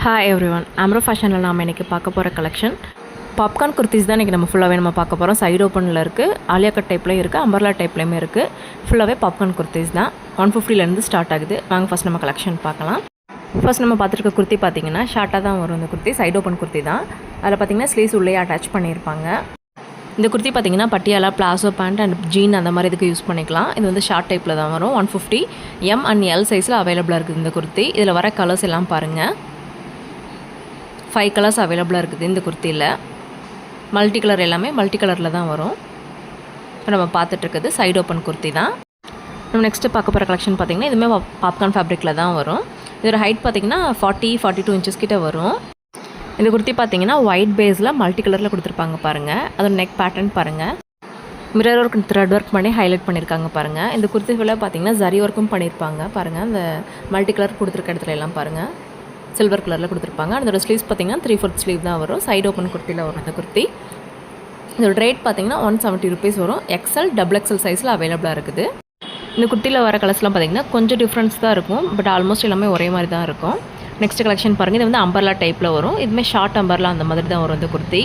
Hi everyone, ஆம்ரோ ஃபேஷனில் நாம் இன்றைக்கி பார்க்க போகிற கலெக்ஷன் பாப்கார்ன் குர்த்திஸ் தான் இன்றைக்கி நம்ம ஃபுல்லாகவே நம்ம பார்க்க போகிறோம். சைடு ஓப்பனில் இருக்குது, ஆலியா கட் டைப்லேயும் இருக்குது, அம்பர்லா டைப்லேயுமே இருக்குது. ஃபுல்லாகவே பாப்கார்ன் குர்த்திஸ் தான். 150லேருந்து ஸ்டார்ட் ஆகுது. வாங்க ஃபஸ்ட் நம்ம கலெக்ஷன் பார்க்கலாம். ஃபஸ்ட் நம்ம பார்த்துருக்க குர்த்தி பார்த்திங்கன்னா ஷார்ட்டாக தான் வரும். இந்த குர்த்தி சைடு ஓப்பன் குர்த்தி தான். அதில் பார்த்திங்கன்னா ஸ்லீவ்ஸ் உள்ளே அட்டாச் பண்ணியிருப்பாங்க. இந்த குர்த்தி பார்த்திங்கன்னா Patiala, palazzo pant and jean அந்த மாதிரி இதுக்கு யூஸ் பண்ணிக்கலாம். இது வந்து ஷார்ட் டைப்பில் தான் வரும். 150 M அண்ட் L சைஸில் அவைலபிளாக இருக்குது இந்த குர்த்தி. இதில் வர கலர்ஸ் எல்லாம் பாருங்கள். 5 கலர்ஸ் அவைலபிளாக இருக்குது இந்த குர்த்தியில். மல்டி கலர் எல்லாமே மல்டி கலரில் தான் வரும். இப்போ நம்ம பார்த்துட்ருக்குது சைடு ஓப்பன் குர்த்தி தான். நம்ம நெக்ஸ்ட்டு பார்க்க போகிற கலெக்ஷன் பார்த்திங்கன்னா இதுவுமே பாப்கார்ன் ஃபேப்ரிக்கில் தான் வரும். இதோட ஹைட் பார்த்திங்கன்னா 40-42 இன்ச்சஸ் கிட்ட வரும். இந்த குர்த்தி பார்த்திங்கன்னா ஒயிட் பேஸில் மல்டி கலரில் கொடுத்துருப்பாங்க பாருங்கள். அதோட நெக் பேட்டர்ன் பாருங்கள். மிரர் ஒர்க், த்ரெட் ஒர்க் பண்ணி ஹைலைட் பண்ணியிருக்காங்க பாருங்கள். இந்த குர்த்திகளை பார்த்திங்கன்னா ஜரி ஒர்க்கும் பண்ணியிருப்பாங்க பாருங்கள். அந்த மல்டி கலர் கொடுத்துருக்க இடத்துல எல்லாம் பாருங்கள் சில்வர் கலரில் கொடுத்துருப்பாங்க. அதோட ஸ்லீவ்ஸ் பார்த்திங்கன்னா 3/4 ஸ்லீவ் தான் வரும். சைடு ஓப்பன் குர்த்தியில் வரும் இந்த குர்த்தி. இதோட ரேட் பார்த்திங்கன்னா 170 rupees வரும். XL, XXL சைஸில் அவைலபிளாக இருக்குது. இந்த குர்த்தியில் வர கலர்ஸ்லாம் பார்த்திங்கன்னா கொஞ்சம் டிஃப்ரென்ஸ் தான் இருக்கும். பட் ஆல்மோஸ்ட் எல்லாமே ஒரே மாதிரி தான் இருக்கும். நெக்ஸ்ட் கலெக்ஷன் பாருங்கள். இது வந்து அம்பர்லா டைப்பில் வரும். இதுவுமே ஷார்ட் அம்பர்லா அந்த மாதிரி தான் வரும் இந்த குர்த்தி.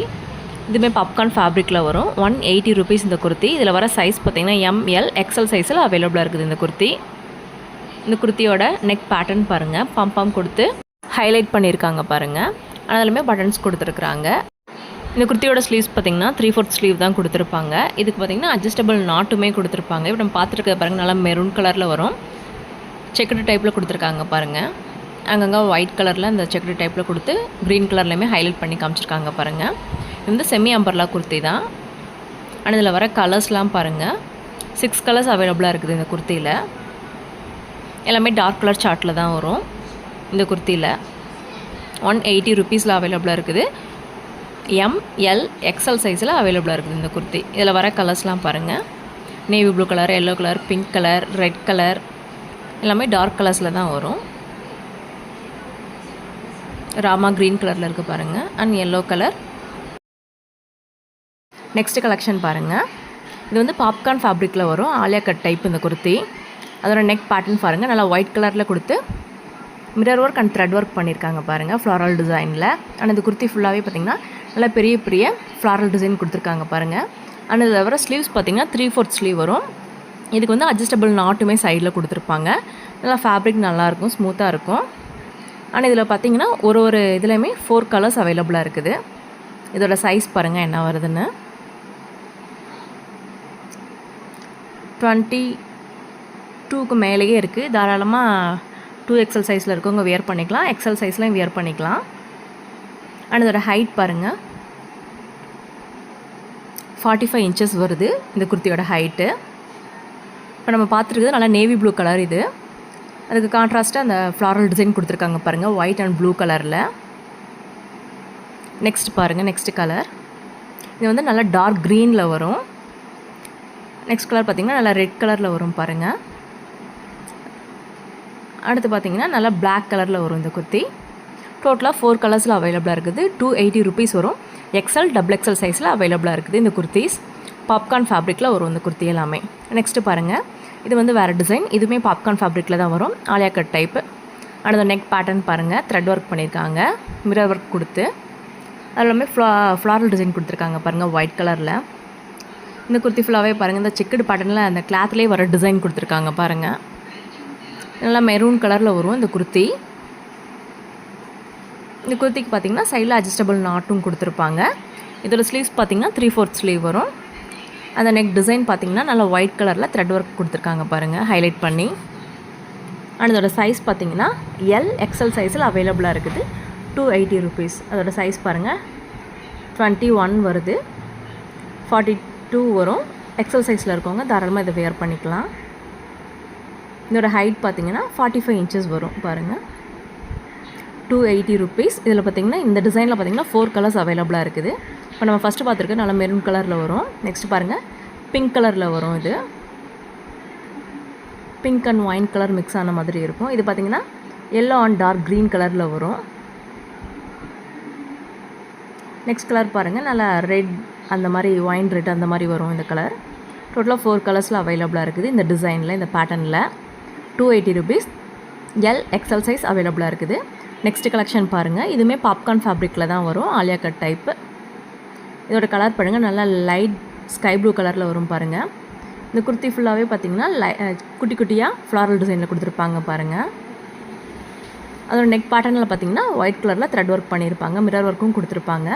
இதுவுமே பாப்கார்ன் ஃபேப்ரிக்கில் வரும். 180 rupees இந்த குர்த்தி. இதில் வர சைஸ் பார்த்திங்கன்னா M, L, XL சைஸில் அவைலபிளாக இருக்குது இந்த குர்த்தி. இந்த குர்த்தியோட நெக் பேட்டர்ன் பாருங்கள். பம்ப் கொடுத்து ஹைலைட் பண்ணியிருக்காங்க பாருங்கள். அதனாலுமே பட்டன்ஸ் கொடுத்துருக்குறாங்க. இந்த குர்த்தியோட ஸ்லீவ்ஸ் பார்த்திங்கன்னா 3/4 ஸ்லீவ் தான் கொடுத்துருப்பாங்க. இதுக்கு பார்த்திங்கன்னா அட்ஜஸ்டபிள் நாட்டுமே கொடுத்துருப்பாங்க. இப்போ நம்ம பார்த்துருக்க பாருங்கள், நல்லா மெரூன் கலரில் வரும். செக்குடு டைப்பில் கொடுத்துருக்காங்க பாருங்கள். அங்கங்கே ஒயிட் கலரில் இந்த செக்குடு டைப்பில் கொடுத்து க்ரீன் கலர்லையுமே ஹைலைட் பண்ணி காமிச்சிருக்காங்க பாருங்கள். இது வந்து செமி அம்பர்லா குர்த்தி தான். ஆனால் இதில் வர கலர்ஸ்லாம் பாருங்கள். 6 கலர்ஸ் அவைலபிளாக இருக்குது இந்த குர்த்தியில். எல்லாமே டார்க் கலர் சார்ட்டில் தான் வரும். இந்த குர்த்தியில் 180 rupeesல அவைலபிளாக இருக்குது. M, L, XL சைஸில் அவைலபிளாக இருக்குது இந்த குர்த்தி. இதில் வர கலர்ஸ்லாம் பாருங்கள். Navy blue colour, yellow colour, pink colour, red colour எல்லாமே டார்க் கலர்ஸில் தான் வரும். ராமா க்ரீன் கலரில் இருக்குது பாருங்கள். And yellow colour. Next collection பாருங்கள். இது வந்து பாப்கார்ன் ஃபேப்ரிக்கில் வரும். ஆலியா கட் டைப் இந்த குர்த்தி. அதோட நெக் பேட்டர்ன் பாருங்கள். நல்லா ஒயிட் கலரில் கொடுத்து mirror work and thread work பண்ணியிருக்காங்க பாருங்கள் ஃப்ளாரல் டிசைனில். ஆனால் இந்த குர்த்தி ஃபுல்லாகவே பார்த்திங்கன்னா நல்லா பெரிய பெரிய ஃப்ளாரல் டிசைன் கொடுத்துருக்காங்க பாருங்கள். ஆனால் இதில் வர ஸ்லீவ்ஸ் பார்த்திங்கன்னா 3/4 ஸ்லீவ் வரும். இதுக்கு வந்து அட்ஜஸ்டபிள் நாட்டுமே சைடில் கொடுத்துருப்பாங்க. நல்லா ஃபேப்ரிக் நல்லாயிருக்கும், ஸ்மூத்தாக இருக்கும். ஆனால் இதில் பார்த்திங்கன்னா ஒரு இதுலேயுமே 4 கலர்ஸ் அவைலபிளாக இருக்குது. இதோட சைஸ் பாருங்கள் என்ன வருதுன்னு. 22க்கு மேலேயே இருக்குது. தாராளமாக 2XL சைஸில் இருக்கவங்க வியர் பண்ணிக்கலாம். XL சைஸ்லையும் வியர் பண்ணிக்கலாம். அண்ட் இதோட ஹைட் பாருங்கள் 45 inches வருது இந்த குர்த்தியோட ஹைட்டு. இப்போ நம்ம பார்த்துருக்குது நல்லா நேவி ப்ளூ கலர். இது அதுக்கு கான்ட்ராஸ்ட்டாக அந்த ஃப்ளாரல் டிசைன் கொடுத்துருக்காங்க பாருங்கள், ஒயிட் அண்ட் ப்ளூ கலரில். நெக்ஸ்ட் பாருங்கள், நெக்ஸ்ட் கலர். இது வந்து நல்லா டார்க் க்ரீனில் வரும். நெக்ஸ்ட் கலர் பார்த்திங்கன்னா நல்லா ரெட் கலரில் வரும் பாருங்கள். அடுத்து பார்த்திங்கன்னா நல்லா பிளாக் கலரில் வரும் இந்த குர்த்தி. டோட்டலாக 4 கலர்ஸில் அவைலபிளாக இருக்குது. 280 rupees வரும். XL, XXL சைஸில் அவைலபிளாக இருக்குது இந்த குர்த்திஸ். பாப்கார்ன் ஃபேப்ரிக்கில் வரும் இந்த குர்த்தி எல்லாமே. நெக்ஸ்ட்டு பாருங்கள். இது வந்து வேறு டிசைன். இதுவுமே பாப்கார்ன் ஃபேப்ரிக்கில் தான் வரும். Alia cut type. அந்த நெக் பேட்டர்ன் பாருங்கள். த்ரெட் ஒர்க் பண்ணியிருக்காங்க, மிரர் ஒர்க் கொடுத்து. அது எல்லாமே ஃப்ளாரல் டிசைன் கொடுத்துருக்காங்க பாருங்கள் ஒயிட் கலரில். இந்த குர்த்தி ஃபுல்லாகவே பாருங்கள். இந்த செக்குடு பேட்டர்னில் அந்த கிளாத்லேயே வர டிசைன் கொடுத்துருக்காங்க பாருங்கள். நல்லா மெரூன் கலரில் வரும் இந்த குர்த்தி. இந்த குர்த்திக்கு பார்த்திங்கன்னா சைடில் அட்ஜஸ்டபிள் நாட்டும் கொடுத்துருப்பாங்க. இதோட ஸ்லீவ்ஸ் பார்த்திங்கன்னா 3/4 ஸ்லீவ் வரும். அந்த நெக் டிசைன் பார்த்திங்கன்னா நல்லா ஒயிட் கலரில் த்ரெட் ஒர்க் கொடுத்துருக்காங்க பாருங்கள் ஹைலைட் பண்ணி. அண்ட் இதோட சைஸ் பார்த்திங்கன்னா L, XL சைஸில் அவைலபிளாக இருக்குது. 280 rupees. அதோட சைஸ் பாருங்கள் 21 வருது. 42 வரும். XL சைஸில் இருக்கவங்க தாராளமாக இதை வியர் பண்ணிக்கலாம். இதோட ஹைட் பார்த்திங்கன்னா 45 inches வரும் பாருங்கள். 280 rupees. இதில் பார்த்திங்கன்னா இந்த டிசைனில் பார்த்திங்கன்னா 4 கலர்ஸ் அவைலபிளாக இருக்குது. இப்போ நம்ம ஃபஸ்ட்டு பார்த்துருக்க நல்லா மெரூன் கலரில் வரும். நெக்ஸ்ட் பாருங்கள் பிங்க் கலரில் வரும். இது pink and wine colour mix ஆன மாதிரி இருக்கும். இது பார்த்திங்கன்னா எல்லோ அண்ட் டார்க் க்ரீன் கலரில் வரும். நெக்ஸ்ட் கலர் பாருங்கள் நல்லா ரெட் அந்த மாதிரி ஒயின் ரெட் அந்த மாதிரி வரும் இந்த கலர். டோட்டலாக 4 கலர்ஸில் அவைலபிளாக இருக்குது இந்த டிசைனில், இந்த பேட்டர்னில். 280 rupees. L, XL சைஸ் அவைலபிளாக இருக்குது. நெக்ஸ்ட் கலெக்ஷன் பாருங்கள். இதுவுமே பாப்கார்ன் ஃபேப்ரிக்கில் தான் வரும். Alia cut type. இதோட கலர் பாருங்கள், நல்லா லைட் ஸ்கை ப்ளூ கலரில் வரும் பாருங்கள். இந்த குர்த்தி ஃபுல்லாகவே பார்த்திங்கன்னா குட்டி குட்டியாக ஃப்ளாரல் டிசைனில் கொடுத்துருப்பாங்க பாருங்கள். அதோட நெக் பேட்டர்னில் பார்த்திங்கன்னா ஒயிட் கலரில் த்ரெட் ஒர்க் பண்ணியிருப்பாங்க, மிரர் ஒர்க்கும் கொடுத்துருப்பாங்க.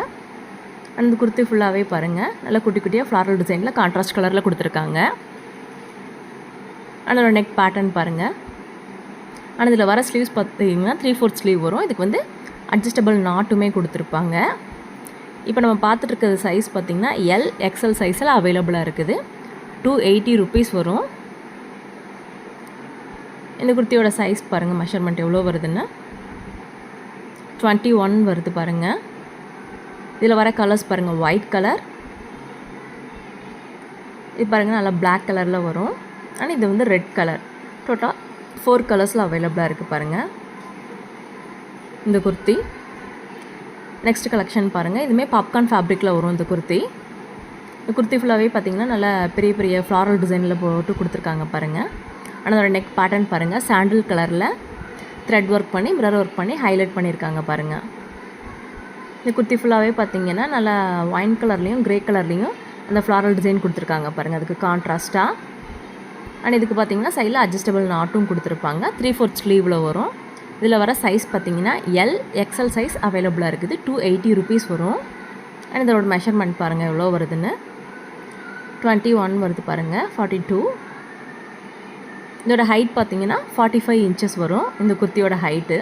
அந்த குர்த்தி ஃபுல்லாகவே பாருங்கள், நல்லா குட்டி குட்டியாக ஃப்ளாரல் டிசைனில் கான்ட்ராஸ்ட் கலரில் கொடுத்துருக்காங்க. அதோட நெக் பேட்டர்ன் பாருங்கள். ஆனால் இதில் வர ஸ்லீவ்ஸ் பார்த்திங்கன்னா 3/4 ஸ்லீவ் வரும். இதுக்கு வந்து அட்ஜஸ்டபிள் நாட்டுமே கொடுத்துருப்பாங்க. இப்போ நம்ம பார்த்துட்ருக்கிறது சைஸ் பார்த்திங்கன்னா எல் எக்ஸ்எல் சைஸில் அவைலபிளாக இருக்குது. 280 rupees வரும். இந்த குர்த்தியோட சைஸ் பாருங்கள், மெஷர்மெண்ட் எவ்வளோ வருதுன்னு 21 வருது பாருங்கள். இதில் வர கலர்ஸ் பாருங்கள், ஒயிட் கலர், இது பாருங்கள் நல்லா பிளாக் கலரில் வரும். ஆனால் இது வந்து ரெட் கலர். டோட்டல் 4 கலர்ஸில் அவைலபிளாக இருக்குது பாருங்கள் இந்த குர்த்தி. நெக்ஸ்ட் கலெக்ஷன் பாருங்கள். இதுவுமே பாப்கார்ன் ஃபேப்ரிக்கில் வரும் இந்த குர்த்தி. இந்த குர்த்தி ஃபுல்லாகவே பார்த்திங்கன்னா நல்லா பெரிய பெரிய ஃப்ளாரல் டிசைனில் போட்டு கொடுத்துருக்காங்க பாருங்கள். ஆனால் அதோட நெக் பேட்டர்ன் பாருங்கள், சாண்டில் கலரில் த்ரெட் ஒர்க் பண்ணி மிரர் ஒர்க் பண்ணி ஹைலைட் பண்ணியிருக்காங்க பாருங்கள். இந்த குர்த்தி ஃபுல்லாகவே பார்த்திங்கன்னா நல்லா ஒயின் கலர்லேயும் க்ரே கலர்லேயும் அந்த ஃப்ளாரல் டிசைன் கொடுத்துருக்காங்க பாருங்கள், அதுக்கு கான்ட்ராஸ்ட்டாக. அண்ட் இதுக்கு பார்த்திங்கன்னா சைடில் அட்ஜஸ்டபிள் நாட்டும் கொடுத்துருப்பாங்க. 3/4 ஸ்லீவில் வரும். இதில் வர சைஸ் பார்த்திங்கன்னா எல் எக்ஸ்எல் சைஸ் அவைலபிளாக இருக்குது. 280 rupees வரும். அண்ட் இதோட மெஷர்மெண்ட் பாருங்கள் எவ்வளோ வருதுன்னு 21 வருது பாருங்கள், 42. இதோட ஹைட் பார்த்திங்கன்னா 45 inches வரும் இந்த குர்த்தியோட ஹைட்டு.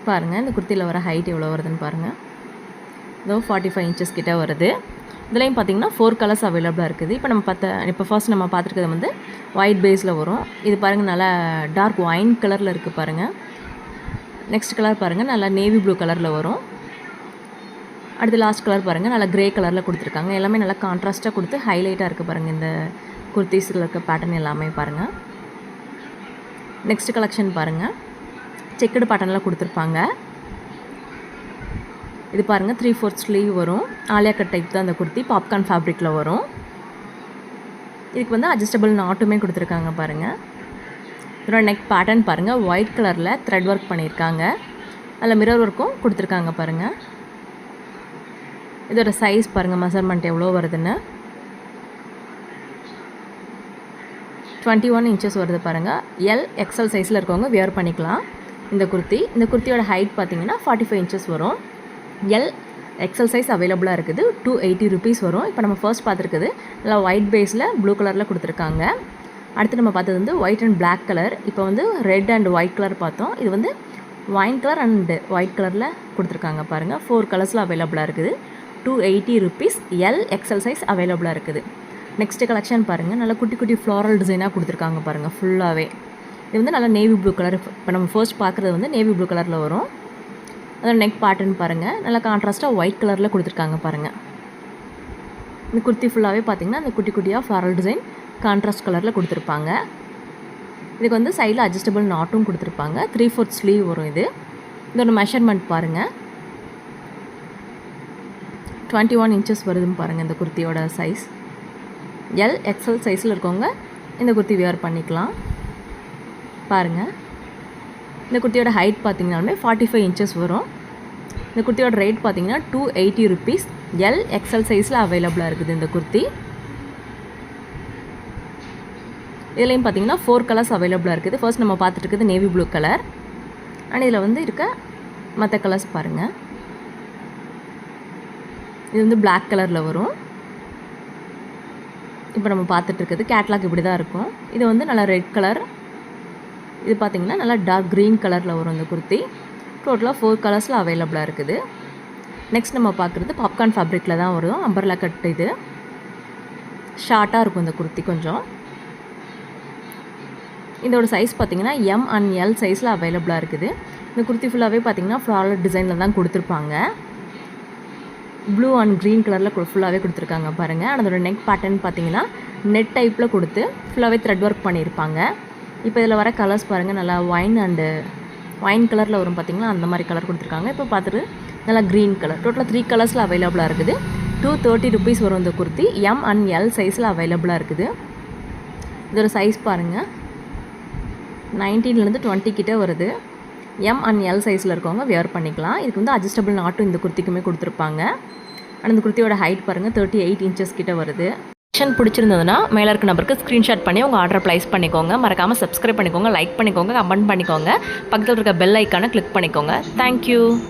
பாருங்கள் இந்த குர்த்தியில் வர ஹைட் எவ்வளோ வருதுன்னு பாருங்கள், இதோ 45 inches கிட்ட வருது. இதுலேயும் பார்த்திங்கன்னா 4 கலர்ஸ் அவைலபிளாக இருக்குது. இப்போ ஃபர்ஸ்ட் நம்ம பார்த்துருக்கிறது வந்து ஒயிட் பேஸில் வரும். இது பாருங்கள் நல்லா டார்க் ஒயின் கலரில் இருக்குது பாருங்கள். நெக்ஸ்ட் கலர் பாருங்கள், நல்லா நேவி ப்ளூ கலரில் வரும். அடுத்து லாஸ்ட் கலர் பாருங்கள், நல்லா க்ரே கலரில் கொடுத்துருக்காங்க. எல்லாமே நல்லா கான்ட்ராஸ்ட்டாக கொடுத்து ஹைலைட்டாக இருக்குது பாருங்கள் இந்த குர்த்திஸில் இருக்க பேட்டர்ன் எல்லாமே பாருங்கள். நெக்ஸ்ட் கலெக்ஷன் பாருங்கள், செக்குடு பேட்டர்னில் கொடுத்துருப்பாங்க. இது பாருங்கள் 3/4 ஸ்லீவ் வரும். ஆலியா கட் டைப் தான் அந்த குர்த்தி, பாப்கார்ன் ஃபேப்ரிக்கில் வரும். இதுக்கு வந்து அட்ஜஸ்டபிள் நாட்டுமே கொடுத்துருக்காங்க பாருங்கள். இதோட நெக் பேட்டர்ன் பாருங்கள், ஒயிட் கலரில் த்ரெட் ஒர்க் பண்ணியிருக்காங்க, அதில் மிரர் ஒர்க்கும் கொடுத்துருக்காங்க பாருங்கள். இதோட சைஸ் பாருங்கள், மெஷர்மெண்ட் எவ்வளோ வருதுன்னு 21 inches வருது பாருங்கள். எல் எக்ஸ்எல் சைஸில் இருக்கவங்க வியர் பண்ணிக்கலாம் இந்த குர்த்தி. இந்த குர்த்தியோட ஹைட் பார்த்திங்கன்னா 45 inches வரும். எல் எக்ஸ்எல் சைஸ் அவைலபிளாக இருக்குது. 280 rupees வரும். இப்போ நம்ம ஃபர்ஸ்ட் பார்த்துருக்குது நல்லா ஒயிட் பேஸில் ப்ளூ கலரில் கொடுத்துருக்காங்க. அடுத்து நம்ம பார்த்தது வந்து ஒயிட் அண்ட் பிளாக் கலர். இப்போ வந்து ரெட் அண்ட் ஒயிட் கலர் பார்த்தோம். இது வந்து ஒயின் கலர் அண்ட் ஒயிட் கலரில் கொடுத்துருக்காங்க பாருங்கள். 4 கலர்ஸில் அவைலபிளாக இருக்குது. 280 rupees. எல் எக்ஸ்எல் சைஸ் அவைலபிளாக இருக்குது. நெக்ஸ்ட் கலெக்ஷன் பாருங்கள், நல்லா குட்டி குட்டி ஃப்ளாரல் டிசைனாக கொடுத்துருக்காங்க பாருங்கள் ஃபுல்லாகவே. இது வந்து நல்லா நேவி ப்ளூ கலர். இப்போ நம்ம ஃபர்ஸ்ட் பார்க்குறது வந்து நேவி ப்ளூ கலரில் வரும். அதோட நெக் பேட்டர்ன் பாருங்கள், நல்லா கான்ட்ராஸ்ட்டாக ஒயிட் கலரில் கொடுத்துருக்காங்க பாருங்கள். இந்த குர்த்தி ஃபுல்லாகவே பார்த்திங்கன்னா அந்த குட்டி குட்டியாக ஃப்ளாரல் டிசைன் கான்ட்ராஸ்ட் கலரில் கொடுத்துருப்பாங்க. இதுக்கு வந்து சைடில் அட்ஜஸ்டபிள் நாட்டும் கொடுத்துருப்பாங்க. 3/4 ஸ்லீவ் வரும் இது. இதோட மெஷர்மெண்ட் பாருங்கள் 21 inches வருதுன்னு பாருங்கள் இந்த குர்த்தியோட சைஸ். எல் எக்ஸ்எல் சைஸில் இருக்கவங்க இந்த குர்த்தி வியர் பண்ணிக்கலாம் பாருங்கள். இந்த குர்த்தியோட ஹைட் பார்த்திங்கனாலுமே 45 inches வரும். இந்த குர்த்தியோட ரேட் பார்த்திங்கன்னா 280 rupees. எல் எக்ஸ்எல் சைஸில் அவைலபிளாக இருக்குது இந்த குர்த்தி. இதுலேயும் பார்த்திங்கன்னா 4 கலர்ஸ் அவைலபிளாக இருக்குது. ஃபர்ஸ்ட் நம்ம பார்த்துட்டு இருக்குது நேவி ப்ளூ கலர். ஆனால் இதில் வந்து இருக்க மற்ற கலர்ஸ் பாருங்கள். இது வந்து பிளாக் கலரில் வரும். இப்போ நம்ம பார்த்துட்ருக்குது கேட்லாக் இப்படி தான் இருக்கும். இது வந்து நல்லா ரெட் கலர். இது பார்த்திங்கன்னா நல்லா டார்க் க்ரீன் கலரில் வரும் இந்த குர்த்தி. டோட்டலாக 4 கலர்ஸில் அவைலபிளாக இருக்குது. நெக்ஸ்ட் நம்ம பார்க்குறது பாப்கார்ன் ஃபேப்ரிக்கில் தான் வரும். Umbrella cut. இது ஷார்ட்டாக இருக்கும் இந்த குர்த்தி கொஞ்சம். இதோட சைஸ் பார்த்திங்கன்னா எம் அண்ட் எல் சைஸில் அவைலபிளாக இருக்குது. இந்த குர்த்தி ஃபுல்லாகவே பார்த்திங்கன்னா ஃப்ளாரல் டிசைனில் தான் கொடுத்துருப்பாங்க. ப்ளூ அண்ட் க்ரீன் கலரில் ஃபுல்லாகவே கொடுத்துருக்காங்க பாருங்கள். அதோட நெக் பேட்டர்ன் பார்த்திங்கன்னா நெட் டைப்பில் கொடுத்து ஃபுல்லாகவே த்ரெட் ஒர்க் பண்ணியிருப்பாங்க. இப்போ இதில் வர கலர்ஸ் பாருங்கள், நல்லா ஒயின் கலரில் வரும் பார்த்திங்கன்னா அந்த மாதிரி கலர் கொடுத்துருக்காங்க. இப்போ பார்த்துட்டு நல்லா க்ரீன் கலர். டோட்டலாக 3 கலர்ஸில் அவைலபிளாக இருக்குது. 230 rupees வரும் இந்த குர்த்தி. எம் அண்ட் எல் சைஸில் அவைலபிளாக இருக்குது. இதோட சைஸ் பாருங்கள் 19லேருந்து 20 கிட்ட வருது. எம் அண்ட் எல் சைஸில் இருக்கவங்க வியர் பண்ணிக்கலாம். இதுக்கு வந்து அட்ஜஸ்டபிள் நாட்டும் இந்த குர்த்திக்குமே கொடுத்துருப்பாங்க. அண்ட் இந்த குர்த்தியோட ஹைட் பாருங்கள் 38 இன்ச்சஸ் கிட்ட வருது. கலெக்ஷன் பிடிச்சிருந்ததுன்னா மேலே இருக்க நம்பருக்கு ஸ்க்ரீன்ஷாட் பண்ணி உங்கள் ஆர்டரை ப்ளேஸ் பண்ணிக்கோங்க. மறக்காமல் சப்ஸ்கிரைப் பண்ணிக்கோங்க, லைக் பண்ணிக்கோங்க, கமெண்ட் பண்ணிக்கோங்க. பக்கத்தில் இருக்க பெல் ஐக்கானை கிளிக் பண்ணிக்கோங்க. தேங்க்யூ.